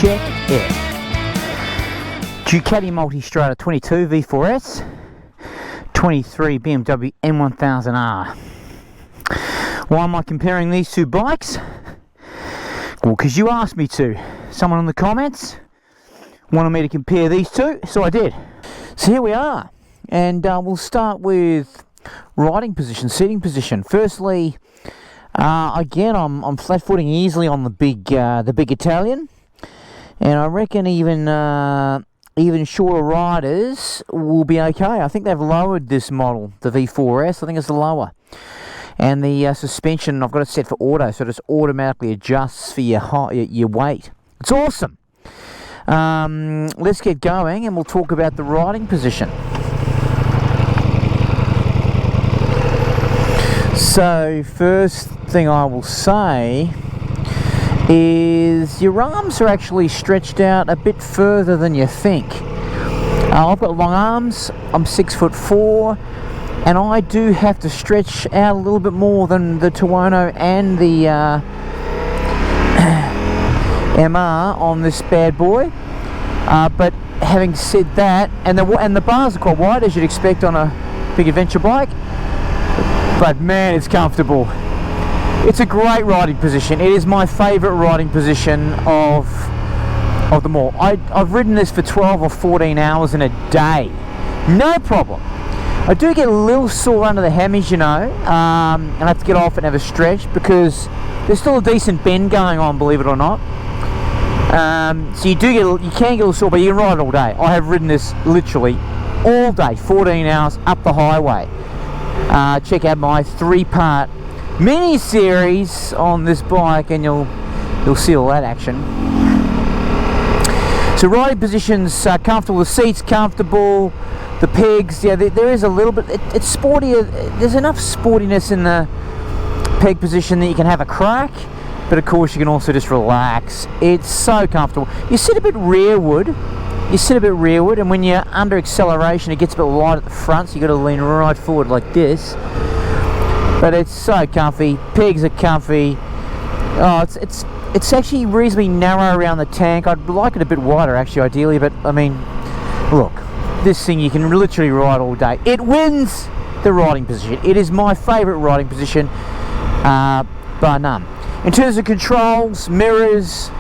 Check it. Ducati Multistrada 22 V4s, 23 BMW M1000r. Why am I comparing these two bikes? Well, because you asked me to. Someone in the comments wanted me to compare these two, so I did. So here we are, and we'll start with riding position, seating position. Firstly, again, I'm flat-footing easily on the big Italian, and I reckon even shorter riders will be okay. I think they've lowered this model, the V4s. I think it's lower, and the suspension, I've got it set for auto, so it just automatically adjusts for your height, your weight. It's awesome. Let's get going, and we'll talk about the riding position. So first thing I will say is your arms are actually stretched out a bit further than you think. I've got long arms, I'm 6'4", and I do have to stretch out a little bit more than the Tuono and the MR on this bad boy. But having said that, and the bars are quite wide as you'd expect on a big adventure bike, but man, it's comfortable. It's a great riding position. It is my favourite riding position of them all. I've ridden this for 12 or 14 hours in a day, no problem. I do get a little sore under the hammies, you know, and I have to get off and have a stretch because there's still a decent bend going on, believe it or not. So you can get a little sore, but you can ride it all day. I have ridden this literally all day, 14 hours up the highway. Check out my 3-part mini series on this bike, and you'll see all that action. So riding positions, comfortable. The seats comfortable. The pegs, yeah, there is a little bit. It's sportier. There's enough sportiness in the peg position that you can have a crack, but of course you can also just relax. It's so comfortable. You sit a bit rearward. And when you're under acceleration, it gets a bit light at the front, so you got to lean right forward like this. But it's so comfy. Pegs are comfy. Oh, it's actually reasonably narrow around the tank. I'd like it a bit wider, actually, ideally. But I mean, look, this thing you can literally ride all day. It wins the riding position. It is my favourite riding position, bar none. In terms of controls, mirrors,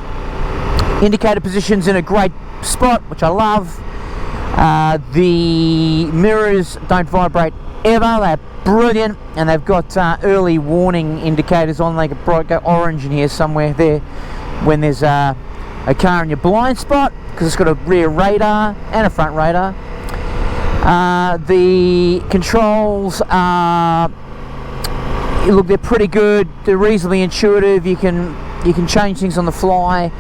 indicator positions in a great spot, which I love. The mirrors don't vibrate ever. They're brilliant, and they've got early warning indicators on. They could go orange in here somewhere there when there's a car in your blind spot, because it's got a rear radar and a front radar. The controls are, look, they're pretty good. They're reasonably intuitive. You can change things on the fly.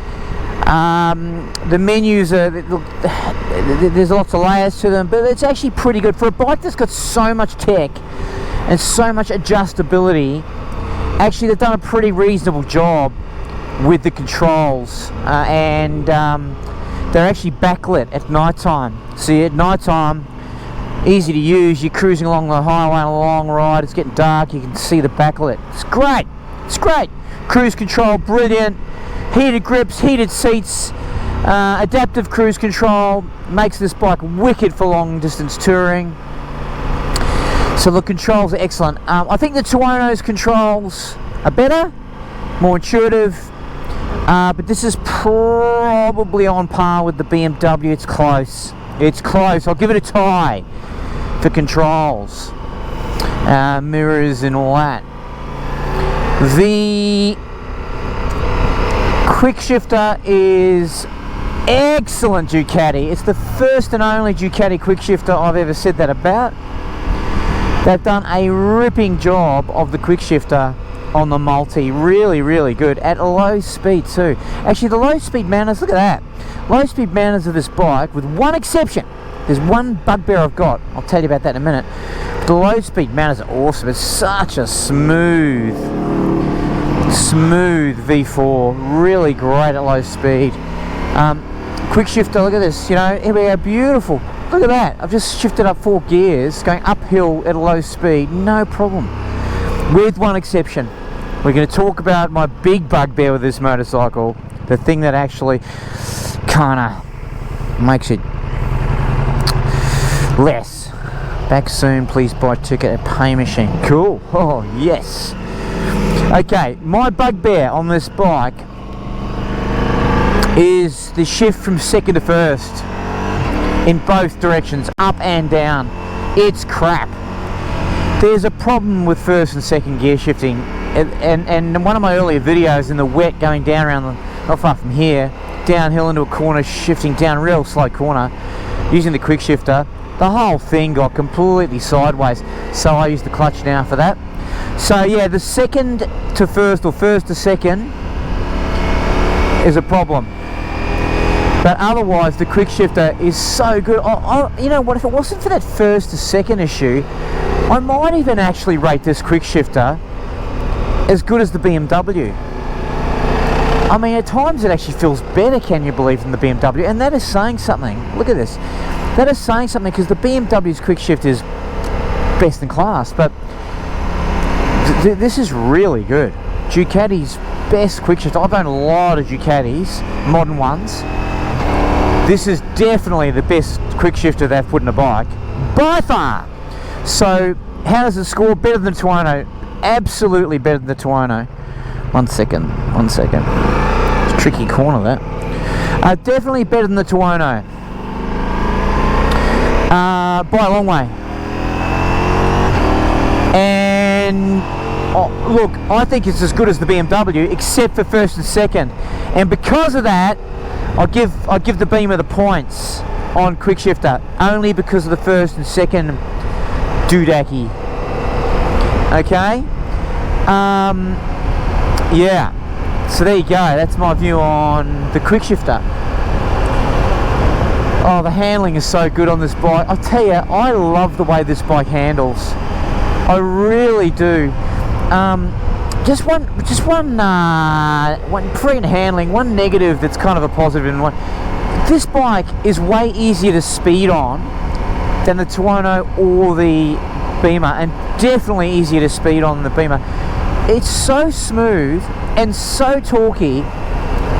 The menus are, look, there's lots of layers to them, but it's actually pretty good for a bike that's got so much tech and so much adjustability. Actually, they've done a pretty reasonable job with the controls, and they're actually backlit at night time. See, at night time, easy to use. You're cruising along the highway on a long ride, it's getting dark, you can see the backlit. It's great. It's great. Cruise control, brilliant. Heated grips, heated seats, adaptive cruise control makes this bike wicked for long distance touring. So the controls are excellent. I think the Tuono's controls are better, more intuitive, but this is probably on par with the BMW. It's close. It's close. I'll give it a tie for controls, mirrors and all that. The Quickshifter is excellent Ducati. It's the first and only Ducati Quickshifter I've ever said that about. They've done a ripping job of the Quickshifter on the Multi. Really, really good. At a low speed too. Actually, the low speed manners, look at that. Low speed manners of this bike, with one exception. There's one bugbear I've got. I'll tell you about that in a minute. But the low speed manners are awesome. It's such a smooth V4, really great at low speed. Quickshifter, look at this, you know, here we are, beautiful. Look at that, I've just shifted up 4 gears, going uphill at a low speed, no problem. With one exception. We're going to talk about my big bugbear with this motorcycle, the thing that actually kind of makes it less. Back soon, please buy ticket at pay machine. Cool. Oh yes. Okay, my bugbear on this bike is the shift from second to first in both directions, up and down. It's crap. There's a problem with first and second gear shifting, and one of my earlier videos in the wet, going down around not far from here, downhill into a corner, shifting down a real slow corner using the Quickshifter, the whole thing got completely sideways, so I use the clutch now for that. So yeah, the second to first or first to second is a problem, but otherwise the Quickshifter is so good. You know what, if it wasn't for that first to second issue, I might even actually rate this Quickshifter as good as the BMW. I mean, at times it actually feels better, can you believe, than the BMW, and that is saying something. Look at this. That is saying something, because the BMW's Quickshifter is best in class, but this is really good. Ducati's best Quickshifter. I've owned a lot of Ducatis, modern ones. This is definitely the best Quickshifter they've put in a bike, by far. So, how does it score? Better than the Tuono. Absolutely better than the Tuono. One second. It's a tricky corner, that. Definitely better than the Tuono. By a long way. And look, I think it's as good as the BMW, except for first and second. And because of that, I'll give the Beamer the points on Quickshifter, only because of the first and second doodacky. Okay? Yeah. So there you go. That's my view on the Quickshifter. Oh, the handling is so good on this bike. I'll tell you, I love the way this bike handles. I really do. Just one pre and handling, one negative that's kind of a positive in one. This bike is way easier to speed on than the Tuono or the Beamer, and definitely easier to speed on than the Beamer. It's so smooth and so torquey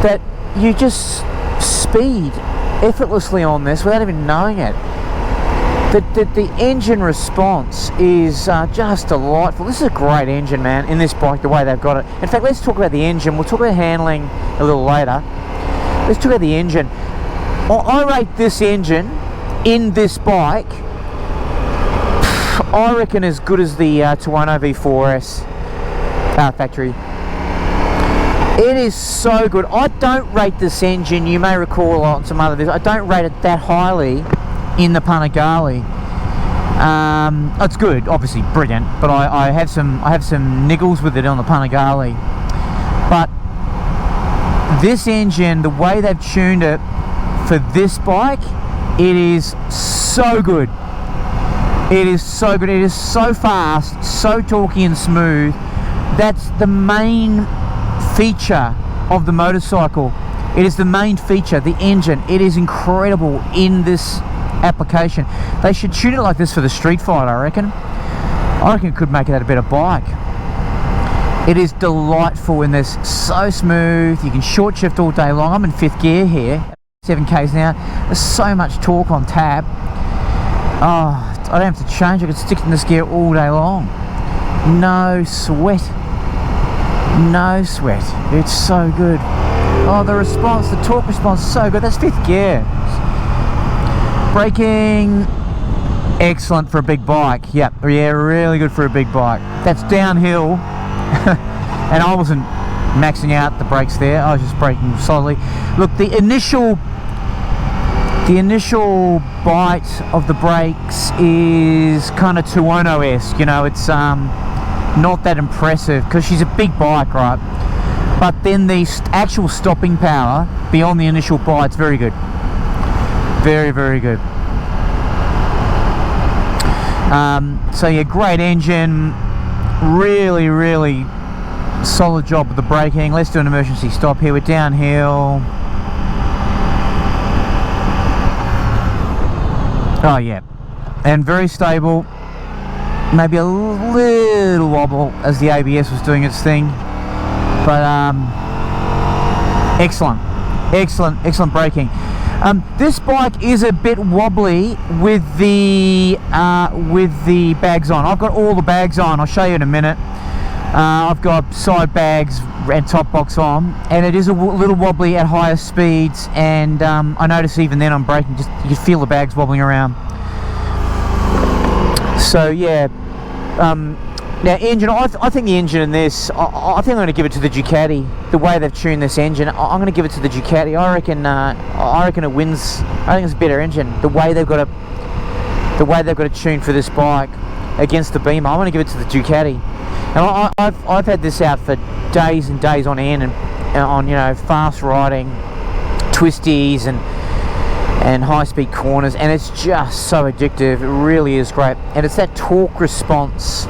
that you just speed effortlessly on this without even knowing it. The engine response is just delightful. This is a great engine, man, in this bike, the way they've got it. In fact, let's talk about the engine. We'll talk about handling a little later. Let's talk about the engine. I rate this engine in this bike, I reckon, as good as the Tuono V4s factory. It is so good. I don't rate this engine, you may recall on some other videos, I don't rate it that highly in the Panigale. It's good, obviously brilliant, but I have some niggles with it on the Panigale. But this engine, the way they've tuned it for this bike, it is so good. It is so good. It is so fast, so torquey and smooth. That's the main feature of the motorcycle. It is the main feature, the engine. It is incredible in this application. They should tune it like this for the Street Fighter, I reckon. I reckon it could make it a better bike. It is delightful in this, so smooth. You can short shift all day long. I'm in 5th gear here, 7 k's now. There's so much torque on tab. Oh, I don't have to change. I can stick in this gear all day long. No sweat. No sweat. It's so good. Oh, the response, the torque response is so good. That's 5th gear. Braking, excellent for a big bike. Yep, yeah, really good for a big bike. That's downhill. And I wasn't maxing out the brakes there. I was just braking solidly. Look, the initial bite of the brakes is kind of Tuono-esque. You know, it's not that impressive because she's a big bike, right? But then the actual stopping power beyond the initial bite's very good. Very, very good. So yeah, great engine. Really, really solid job with the braking. Let's do an emergency stop here. We're downhill. Oh yeah, and very stable. Maybe a little wobble as the ABS was doing its thing, but Excellent, excellent braking. This bike is a bit wobbly with the bags on. I've got all the bags on. I'll show you in a minute. I've got side bags and top box on, and it is a little wobbly at higher speeds. And I notice even then I'm braking, just you can feel the bags wobbling around. So yeah. Now engine, I think the engine in this, I think I'm going to give it to the Ducati. The way they've tuned this engine, I'm going to give it to the Ducati. I reckon it wins. I think it's a better engine. The way they've got it tuned for this bike against the Beamer, I'm going to give it to the Ducati. And I've had this out for days and days on end, and on, you know, fast riding, twisties and high-speed corners, and it's just so addictive. It really is great, and it's that torque response.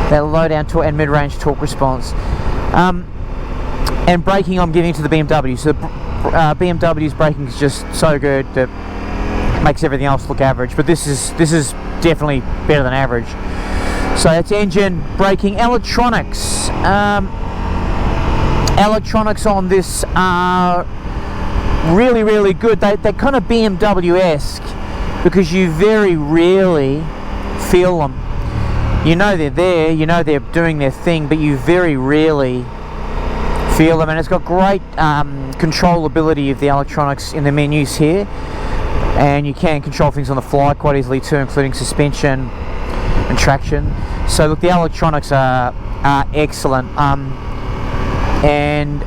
That low down torque and mid-range torque response, and braking I'm giving to the BMW. So BMW's braking is just so good that makes everything else look average. But this is definitely better than average. So it's engine, braking, electronics. Electronics on this are really good. They're kind of BMW-esque because you very rarely feel them. You know they're there, you know they're doing their thing, but you very rarely feel them. And it's got great controllability of the electronics in the menus here, and you can control things on the fly quite easily too, including suspension and traction. So look, the electronics are excellent. And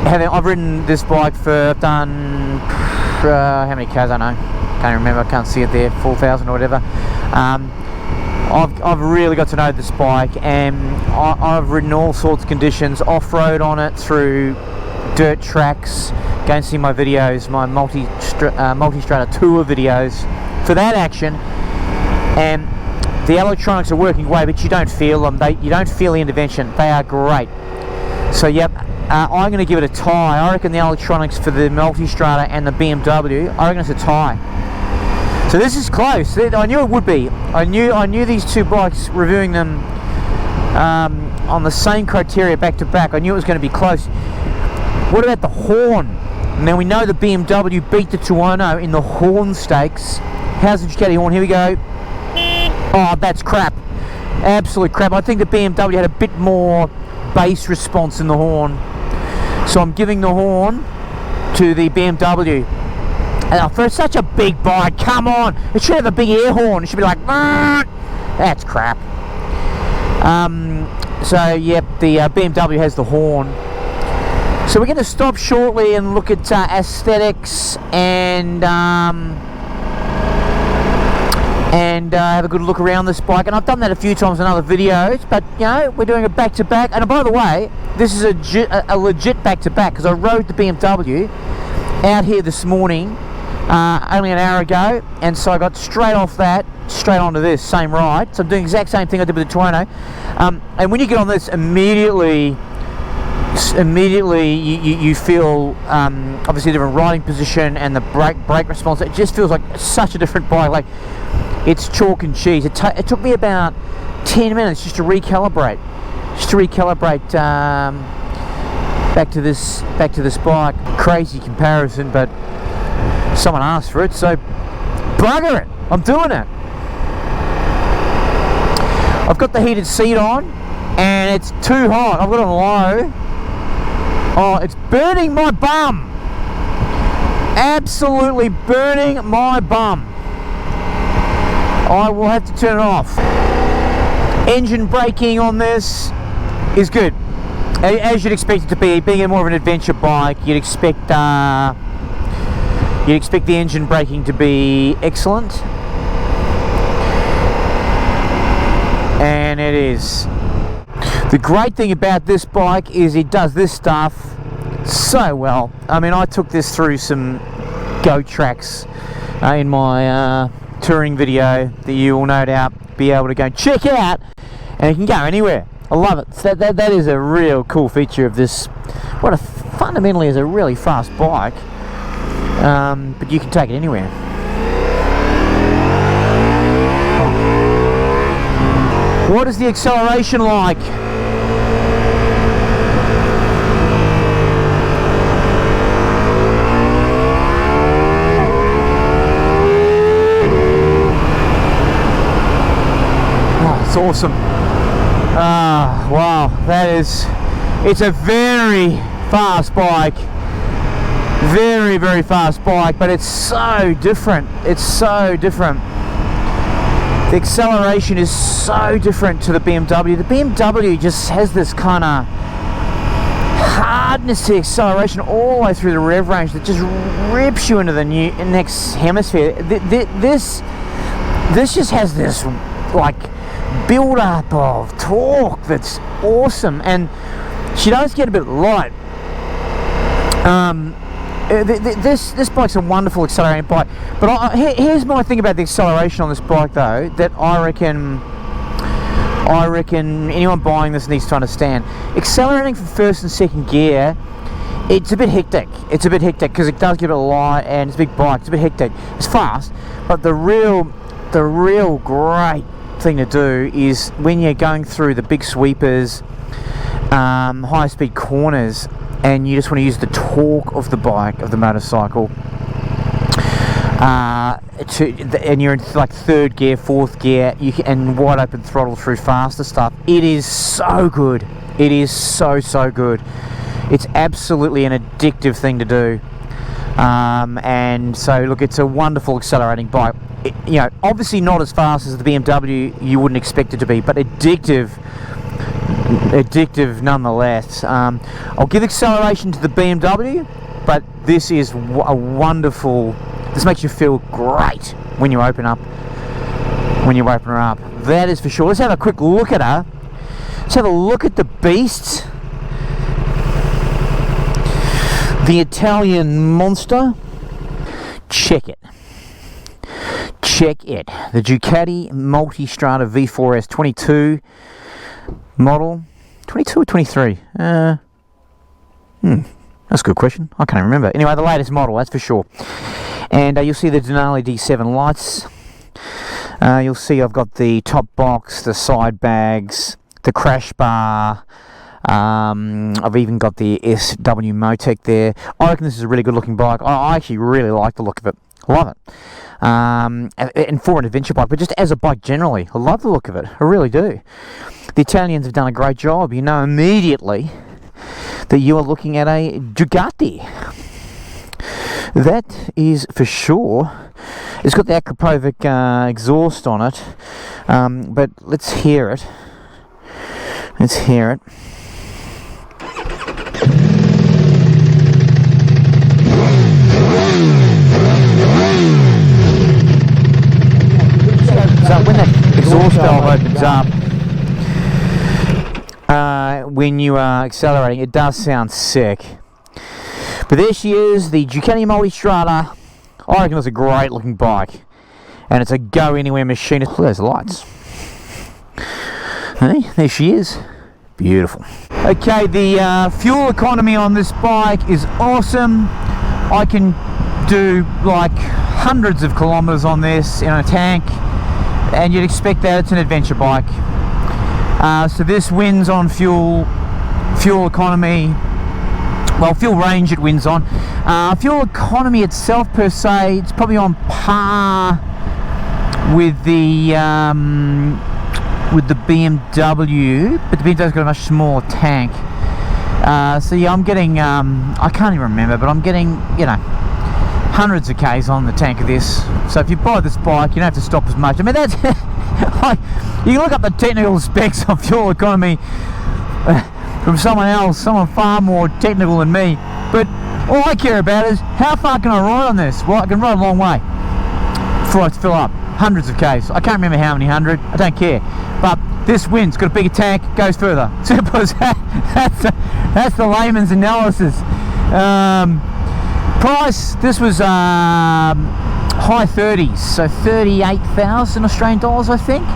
I've ridden this bike for, I've done how many cars? I don't know, can't remember, I can't see it there, 4,000 or whatever. I've really got to know this bike, and I've ridden all sorts of conditions, off-road on it, through dirt tracks. Go and see my videos, my Multistrada tour videos for that action. And the electronics are working away, but you don't feel them. You don't feel the intervention. They are great. So yep, I'm going to give it a tie. I reckon the electronics for the Multistrada and the BMW, I reckon it's a tie. So this is close. I knew it would be. I knew these two bikes, reviewing them on the same criteria back to back, I knew it was going to be close. What about the horn? Now we know the BMW beat the 210 in the horn stakes. How's the Ducati horn? Here we go. Oh, that's crap. Absolute crap. I think the BMW had a bit more bass response in the horn. So I'm giving the horn to the BMW. For such a big bike, come on, it should have a big air horn. It should be like, that's crap. So yep, the BMW has the horn. So we're going to stop shortly and look at aesthetics and have a good look around this bike. And I've done that a few times in other videos, but you know, we're doing a back-to-back. And by the way, this is a legit back-to-back, because I rode the BMW out here this morning only an hour ago, and so I got straight off that straight onto this same ride. So I'm doing the exact same thing I did with the 210. And when you get on this, immediately you feel obviously a different riding position, and the brake response. It just feels like such a different bike. Like it's chalk and cheese. It took me about 10 minutes just to recalibrate back to this bike. Crazy comparison, but someone asked for it, so bugger it, I'm doing it. I've got the heated seat on, and it's too hot. I've got it on low. Oh, it's burning my bum. Absolutely burning my bum. I will have to turn it off. Engine braking on this is good, as you'd expect it to be. Being more of an adventure bike, you'd expect the engine braking to be excellent, and it is. The great thing about this bike is it does this stuff so well. I mean, I took this through some go tracks in my touring video that you will no doubt be able to go check out, and it can go anywhere. I love it. So that is a real cool feature of this. What fundamentally is a really fast bike, but you can take it anywhere. What is the acceleration like? It's awesome. Wow, it's a very fast bike. Very, very fast bike, but it's so different. It's so different. The acceleration is so different to the BMW. The BMW just has this kind of hardness to acceleration all the way through the rev range that just rips you into the next hemisphere. This just has this like build up of torque that's awesome, and she does get a bit light. This bike's a wonderful accelerating bike, but here's my thing about the acceleration on this bike though, that I reckon anyone buying this needs to understand. Accelerating from first and second gear, it's a bit hectic. It's a bit hectic because it does get a bit light and it's a big bike. It's a bit hectic. It's fast, but the real great thing to do is when you're going through the big sweepers, high speed corners, and you just want to use the torque of the bike, of the motorcycle, and you're in like third gear, fourth gear, and wide open throttle through faster stuff. It is so good. It is so good. It's absolutely an addictive thing to do. And so look, it's a wonderful accelerating bike. You know, obviously not as fast as the BMW you wouldn't expect it to be, but addictive nonetheless. I'll give acceleration to the BMW, but this is a wonderful. This makes you feel great when you open her up. That is for sure. Let's have a quick look at her. Let's have a look at the beast, the Italian monster. Check it. The Ducati Multistrada V4s 22 model. 22 or 23? That's a good question. I can't remember. Anyway, the latest model, that's for sure. And you'll see the Denali D7 lights. You'll see I've got the top box, the side bags, the crash bar. I've even got the SW Motec there. I reckon this is a really good looking bike. I actually really like the look of it. Love it. And for an adventure bike, but just as a bike generally, I love the look of it. I really do. The Italians have done a great job. You know immediately that you are looking at a Ducati. That is for sure. It's got the Akrapovic exhaust on it, but let's hear it. So when that exhaust valve opens up, when you are accelerating, it does sound sick. But there she is, the Ducati Multistrada. I reckon it's a great looking bike, and it's a go anywhere machine. Look, there's the lights. Hey, there she is. Beautiful. Okay, the fuel economy on this bike is awesome. I can do like hundreds of kilometers on this in a tank, and you'd expect that it's an adventure bike. So this wins on fuel economy. Well, fuel range it wins on. Fuel economy itself per se, it's probably on par with the BMW, but the BMW's got a much smaller tank. So yeah, I'm getting I can't even remember, but I'm getting, you know, hundreds of Ks on the tank of this. So if you buy this bike, you don't have to stop as much. I mean, that's like, you can look up the technical specs of fuel economy from someone far more technical than me, but all I care about is how far can I ride on this. Well, I can ride a long way before I fill up. Hundreds of Ks. I can't remember how many hundred. I don't care. But this wins. Got a bigger tank. Goes further. Simple as that. That's the layman's analysis. Price. This was high 30s, so 38,000 Australian dollars, I think,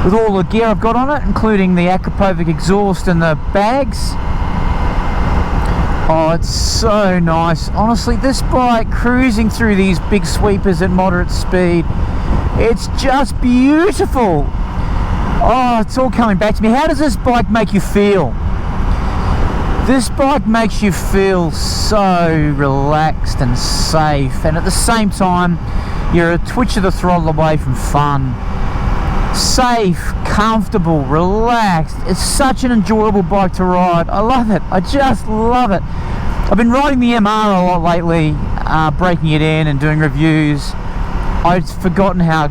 with all the gear I've got on it, including the Akrapovic exhaust and the bags. Oh, it's so nice. Honestly, this bike cruising through these big sweepers at moderate speed, it's just beautiful. Oh, it's all coming back to me. How does this bike make you feel? This bike makes you feel so relaxed and safe, and at the same time, you're a twitch of the throttle away from fun. safe, comfortable, relaxed. It's such an enjoyable bike to ride. I love it. I just love it. I've been riding the MR a lot lately, breaking it in and doing reviews. I've forgotten how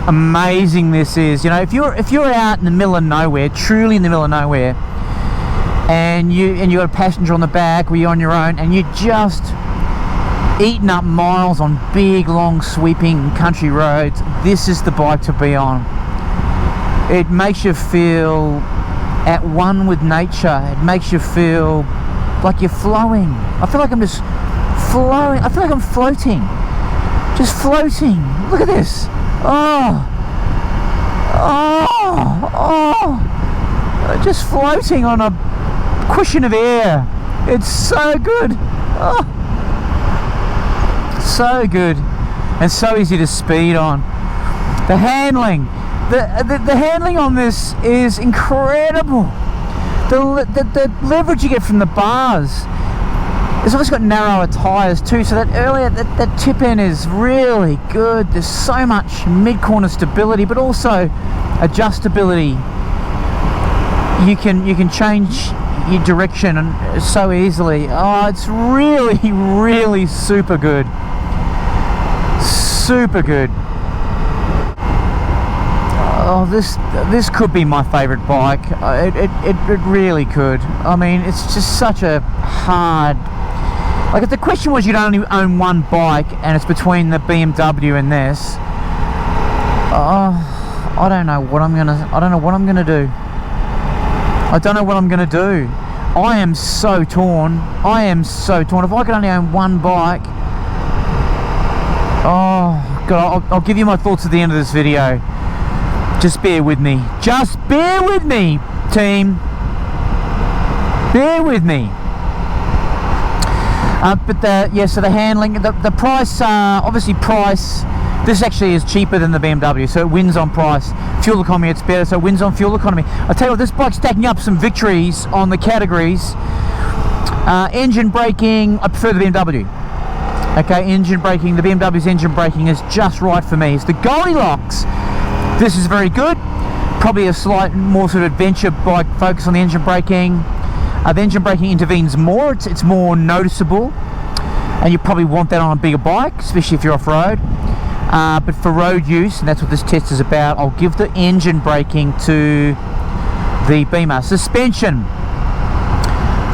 amazing this is. You know, if you're out in the middle of nowhere, truly in the middle of nowhere, and you got a passenger on the back, or you're on your own, and you're just eating up miles on big, long, sweeping country roads, this is the bike to be on. It makes you feel at one with nature. It makes you feel like you're flowing. I feel like I'm just flowing. I feel like I'm floating. Just floating. Look at this. Just floating on a cushion of air. It's so good. So good. And so easy to speed on. The handling. The handling on this is incredible. The leverage you get from the bars. It's also got narrower tyres too, so that tip end is really good. There's so much mid-corner stability, but also adjustability. You can change your direction and so easily. Oh, it's really, really super good. Super good. Oh, this could be my favourite bike. It really could. I mean, it's just such a hard... Like, if the question was you'd only own one bike and it's between the BMW and this, I don't know what I'm gonna do. I don't know what I'm gonna do. I am so torn. If I could only own one bike, oh God, I'll give you my thoughts at the end of this video. Just bear with me. Just bear with me, team. Bear with me. So the handling, the price, obviously price, this actually is cheaper than the BMW, so it wins on price. Fuel economy, it's better, so it wins on fuel economy. I'll tell you what, this bike's stacking up some victories on the categories. Engine braking, I prefer the BMW. Okay, engine braking, the BMW's engine braking is just right for me. It's the Goldilocks. This is very good. Probably a slight more sort of adventure bike focus on the engine braking. The engine braking intervenes more, it's more noticeable, and you probably want that on a bigger bike, especially if you're off-road. But for road use, and that's what this test is about, I'll give the engine braking to the Beamer. Suspension.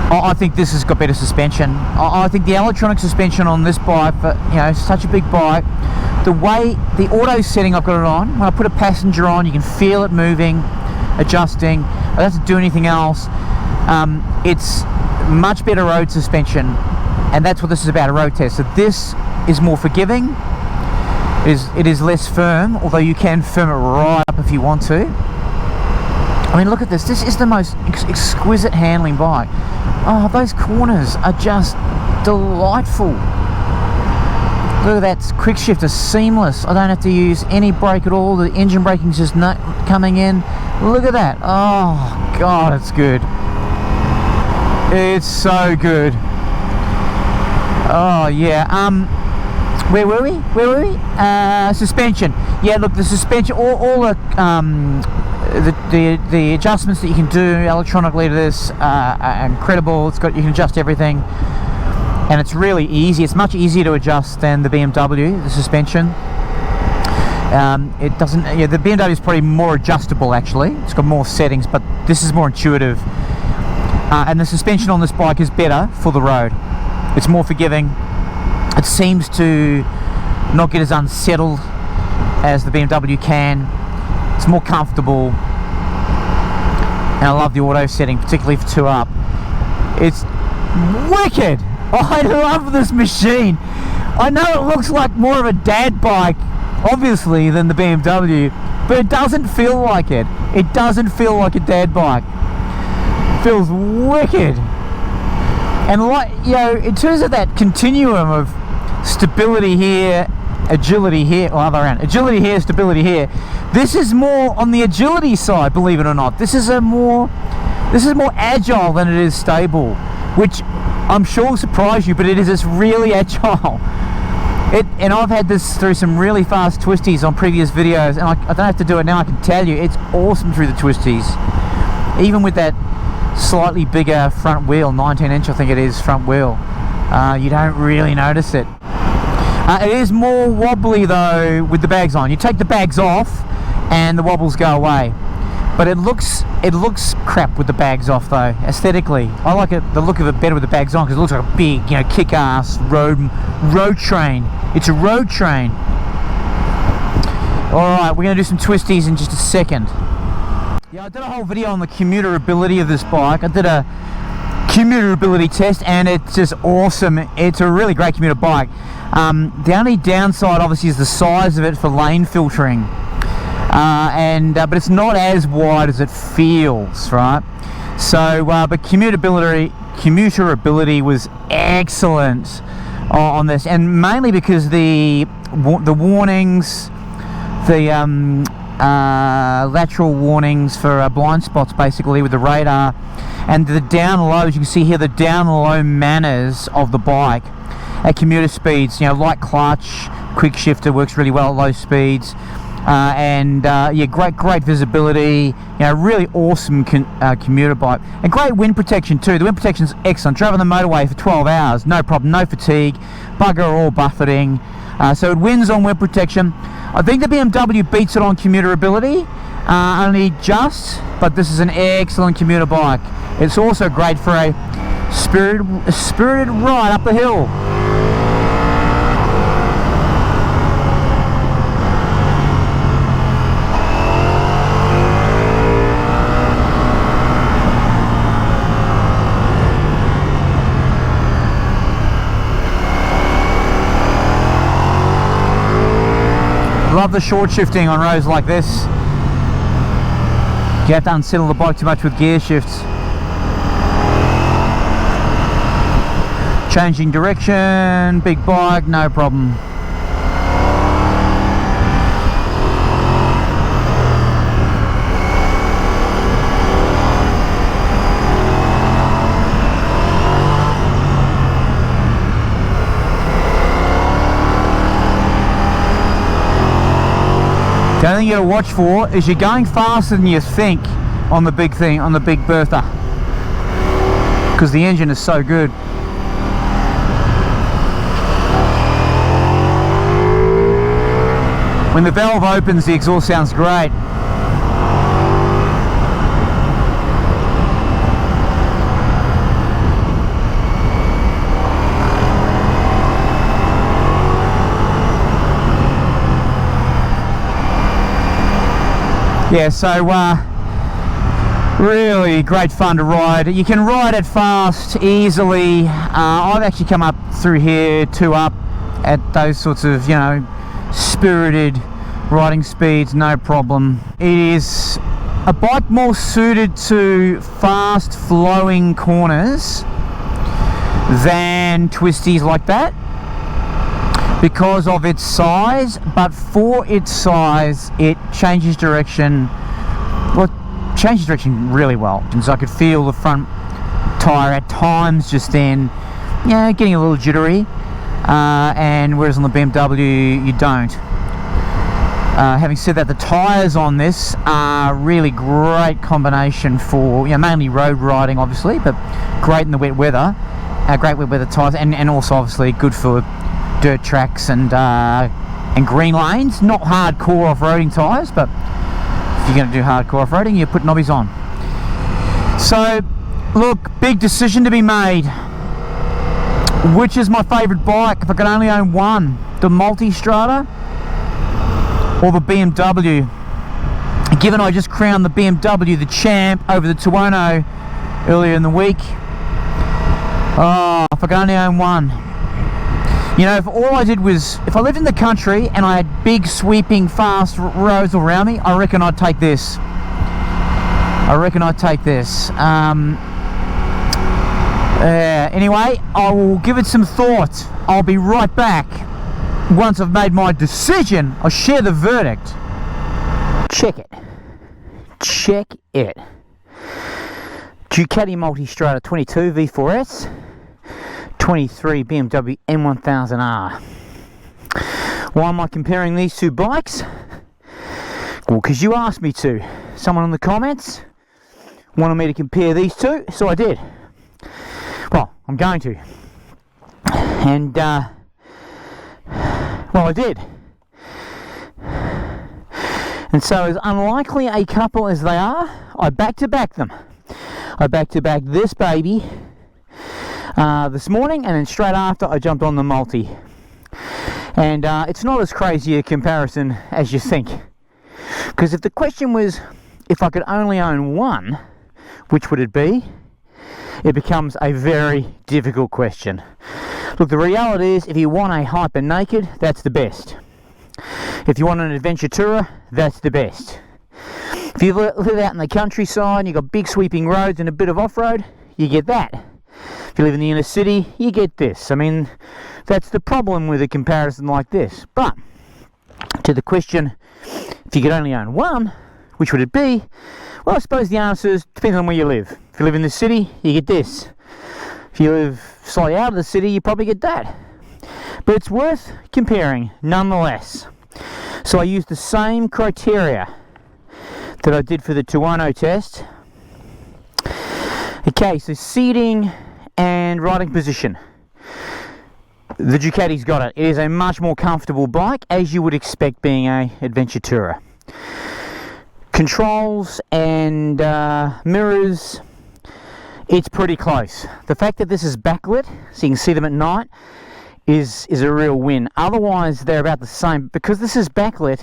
I think this has got better suspension. I think the electronic suspension on this bike, for, you know, such a big bike, the way the auto setting I've got it on, when I put a passenger on, you can feel it moving, adjusting. I don't have to do anything else. It's much better road suspension, and that's what this is about, a road test. So this is more forgiving. It is less firm, although you can firm it right up if you want to. I mean, look at this. This is the most exquisite handling bike. Oh, those corners are just delightful. Look at that Quickshifter, seamless. I don't have to use any brake at all. The engine braking's just coming in. Look at that. Oh God, it's good. It's so good. Oh yeah. Where were we? Suspension. Yeah, look, the suspension, all the adjustments that you can do electronically to this are incredible. You can adjust everything, and it's really easy. It's much easier to adjust than the BMW, the suspension. It doesn't. Yeah, the BMW is probably more adjustable actually. It's got more settings, but this is more intuitive. And the suspension on this bike is better for the road. It's more forgiving. It seems to not get as unsettled as the BMW can. It's more comfortable. And I love the auto setting, particularly for 2 up. It's wicked. I love this machine. I know it looks like more of a dad bike, obviously, than the BMW, but it doesn't feel like it. It doesn't feel like a dad bike. It feels wicked. And like, you know, in terms of that continuum of stability here, agility here, or other around, agility here, stability here, this is more on the agility side, believe it or not. This is more agile than it is stable, which I'm sure will surprise you, but it is just really agile. And I've had this through some really fast twisties on previous videos, and I don't have to do it now. I can tell you, it's awesome through the twisties, even with that slightly bigger front wheel, 19-inch I think it is front wheel. You don't really notice it. It is more wobbly though with the bags on. You take the bags off and the wobbles go away, but it looks crap with the bags off though. Aesthetically, I like the look of it better with the bags on, because it looks like a big, you know, kick-ass road train. It's a road train. Alright, we're going to do some twisties in just a second. Yeah, I did a whole video on the commuter ability of this bike. I did a commuter ability test, and it's just awesome. It's a really great commuter bike. The only downside obviously is the size of it for lane filtering, but it's not as wide as it feels, right? So but commuter ability was excellent on this, and mainly because the warnings, the lateral warnings for blind spots basically with the radar, and the down lows, you can see here the down low manners of the bike at commuter speeds. You know, light clutch, Quickshifter works really well at low speeds, yeah, great visibility. You know, really awesome commuter bike, and great wind protection too. The wind protection's excellent. Drove on the motorway for 12 hours, no problem, no fatigue, bugger all buffeting. So it wins on wind protection. I think the BMW beats it on commuter ability, only just, but this is an excellent commuter bike. It's also great for a spirited ride up the hill. Love the short shifting on roads like this. You have to unsettle the bike too much with gear shifts. Changing direction, big bike, no problem. The only thing you got to watch for is you're going faster than you think on the big thing, on the big Bertha, because the engine is so good. When the valve opens, the exhaust sounds great. Yeah, so really great fun to ride. You can ride it fast, easily. I've actually come up through here, 2 up, at those sorts of, you know, spirited riding speeds, no problem. It is a bike more suited to fast flowing corners than twisties like that, because of its size, but for its size it changes direction. Well, it changes direction really well, and so I could feel the front tyre at times just then, you know, getting a little jittery, and whereas on the BMW you don't. Having said that, the tyres on this are really great combination for, you know, mainly road riding obviously, but great in the wet weather. Great wet weather tyres, and also obviously good for dirt tracks and green lanes. Not hardcore off-roading tyres, but if you're going to do hardcore off-roading, you put knobbies on. So look, big decision to be made. Which is my favourite bike if I could only own one? The Multistrada or the BMW? Given I just crowned the BMW the champ over the Tuono earlier in the week, oh, if I could only own one. You know, if all I did was, if I lived in the country and I had big sweeping fast roads all around me, I reckon I'd take this. Anyway, I will give it some thought. I'll be right back. Once I've made my decision, I'll share the verdict. Check it. Ducati Multistrada 22 V4s, 23 BMW M1000r. Why am I comparing these two bikes? Well, because you asked me to. Someone in the comments wanted me to compare these two, so I did. Well, I'm going to. And, well, I did. And so, as unlikely a couple as they are, I back-to-back them. I back-to-back this baby this morning, and then straight after I jumped on the Multi. And it's not as crazy a comparison as you think. Because if the question was, if I could only own one, which would it be? It becomes a very difficult question. Look, the reality is, if you want a hyper naked, that's the best. If you want an adventure tourer, that's the best. If you live out in the countryside and you've got big sweeping roads and a bit of off-road, you get that. If you live in the inner city, you get this. I mean, that's the problem with a comparison like this. But, to the question, if you could only own one, which would it be? Well, I suppose the answer is, depends on where you live. If you live in the city, you get this. If you live slightly out of the city, you probably get that. But it's worth comparing, nonetheless. So I used the same criteria that I did for the Tuono test. Okay, so seating and riding position. The Ducati's got it. It is a much more comfortable bike, as you would expect being a adventure tourer. Controls and mirrors, it's pretty close. The fact that this is backlit, so you can see them at night, is a real win. Otherwise, they're about the same. Because this is backlit,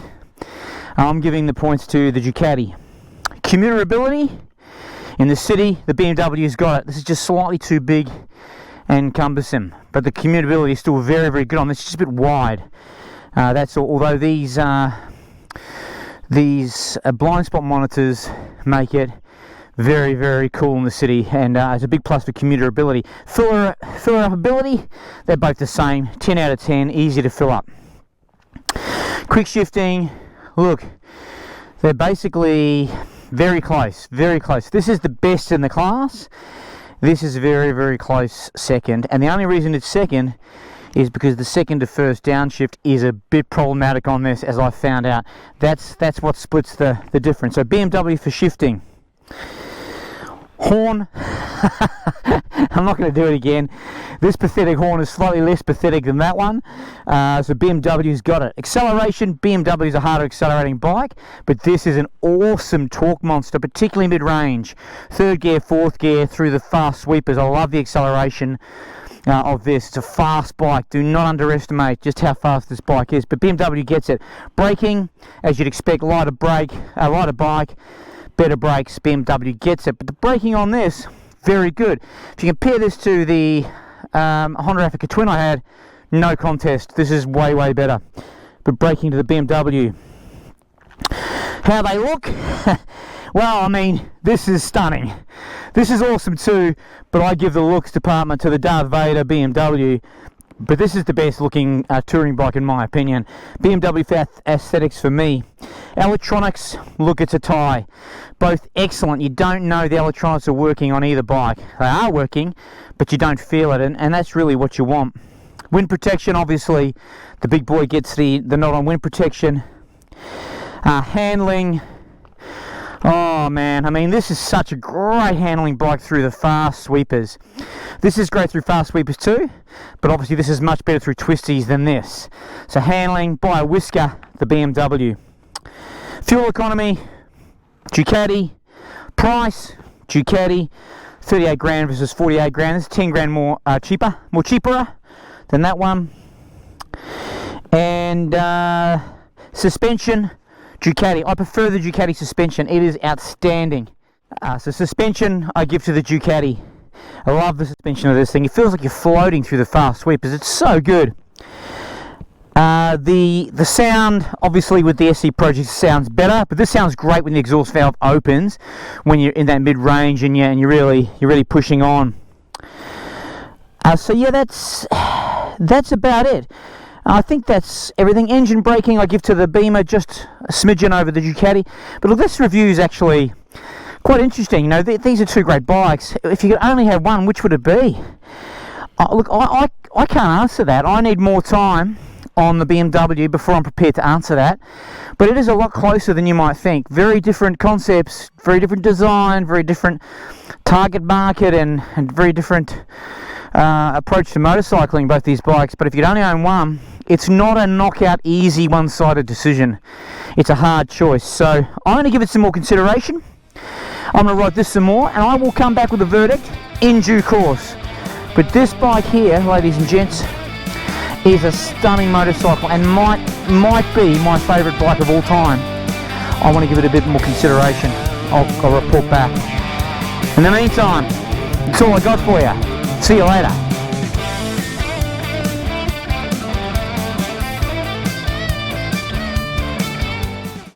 I'm giving the points to the Ducati. Commuter ability, in the city, the BMW's got it. This is just slightly too big and cumbersome, but the commutability is still very, very good on this. It's just a bit wide. That's all. Although these blind spot monitors make it very, very cool in the city, and it's a big plus for commuter ability. Filler up ability, they're both the same. 10 out of 10, easy to fill up. Quick shifting, look, they're basically very close, very close. This is the best in the class. This is very, very close second, and the only reason it's second is because the second to first downshift is a bit problematic on this, as I found out. That's what splits the difference. So BMW for shifting. Horn, I'm not going to do it again. This pathetic horn is slightly less pathetic than that one. So BMW's got it. Acceleration, BMW's a harder accelerating bike, but this is an awesome torque monster, particularly mid-range. Third gear, fourth gear, through the fast sweepers. I love the acceleration of this. It's a fast bike. Do not underestimate just how fast this bike is, but BMW gets it. Braking, as you'd expect, lighter bike, better brakes, BMW gets it. But the braking on this, very good. If you compare this to the Honda Africa Twin I had, no contest. This is way, way better. But braking to the BMW. How they look? Well, I mean, this is stunning. This is awesome too, but I give the looks department to the Darth Vader BMW. But this is the best looking touring bike in my opinion. BMW for aesthetics for me. Electronics, look, it's a tie. Both excellent. You don't know the electronics are working on either bike. They are working, but you don't feel it, and that's really what you want. Wind protection, obviously, the big boy gets the nod on wind protection. Handling, oh man, I mean, this is such a great handling bike through the fast sweepers. This is great through fast sweepers too, but obviously this is much better through twisties than this. So handling, by a whisker, the BMW. Fuel economy, Ducati. Price, Ducati. 38 grand versus 48 grand. This is 10 grand more cheaper than that one. And suspension, Ducati. I prefer the Ducati suspension. It is outstanding. So suspension, I give to the Ducati. I love the suspension of this thing. It feels like you're floating through the fast sweepers. It's so good. The sound, obviously with the SC Project, sounds better, but this sounds great when the exhaust valve opens, when you're in that mid-range and you're really pushing on. So yeah, that's about it. I think that's everything. Engine braking, I give to the Beamer, just a smidgen over the Ducati. But look, this review is actually quite interesting. You know, these are two great bikes. If you could only have one, which would it be? Look, I can't answer that. I need more time. on the BMW before I'm prepared to answer that. But it is a lot closer than you might think. Very different concepts, very different design, very different target market, and very different approach to motorcycling, both these bikes. But if you'd only own one, it's not a knockout, easy, one-sided decision. It's a hard choice. So I'm going to give it some more consideration. I'm going to ride this some more, and I will come back with a verdict in due course. But this bike here, ladies and gents, is a stunning motorcycle and might be my favourite bike of all time. I want to give it a bit more consideration. I'll report back. In the meantime, that's all I got for you. See you later.